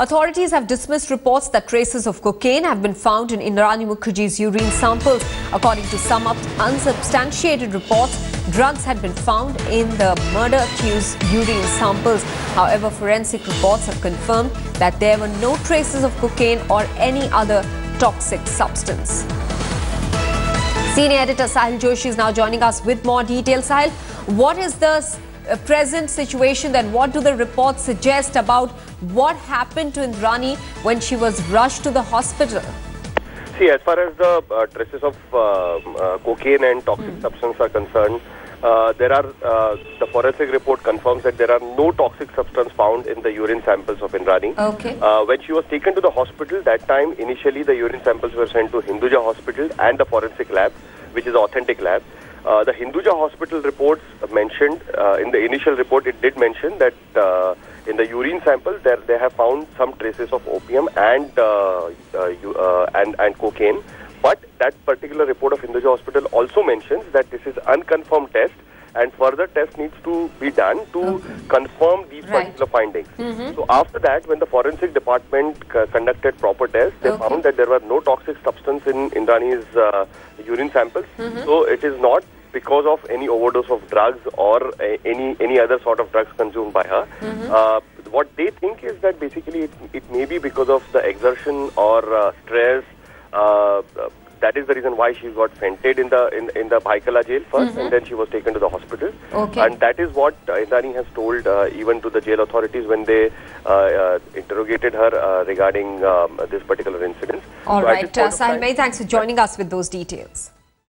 Authorities have dismissed reports that traces of cocaine have been found in Indrani Mukherjee's urine samples. According to some unsubstantiated reports, drugs had been found in the murder-accused's urine samples. However, forensic reports have confirmed that there were no traces of cocaine or any other toxic substance. Senior editor Sahil Joshi is now joining us with more details. Sahil, what is the present situation then? What do the reports suggest about what happened to Indrani when she was rushed to the hospital? See, as far as the traces of cocaine and toxic substance are concerned, the forensic report confirms that there are no toxic substance found in the urine samples of Indrani. Okay. When she was taken to the hospital, that time initially the urine samples were sent to Hinduja Hospital and the forensic lab, which is authentic lab. The Hinduja Hospital reports mentioned, in the initial report it did mention that in the urine sample they have found some traces of opium and cocaine. But that particular report of Hinduja Hospital also mentions that this is unconfirmed test and further test needs to be done to confirm these particular findings. So after that, when the forensic department conducted proper tests, they found that there were no toxic substance in Indrani's urine samples. So it is not because of any overdose of drugs or any other sort of drugs consumed by her. What they think is that basically it may be because of the exertion or stress. That is the reason why she got fainted in the Bhaikala jail first, and then she was taken to the hospital. Okay. And that is what Indrani has told even to the jail authorities when they interrogated her regarding this particular incident. All right, Sahil, many thanks for joining us with those details.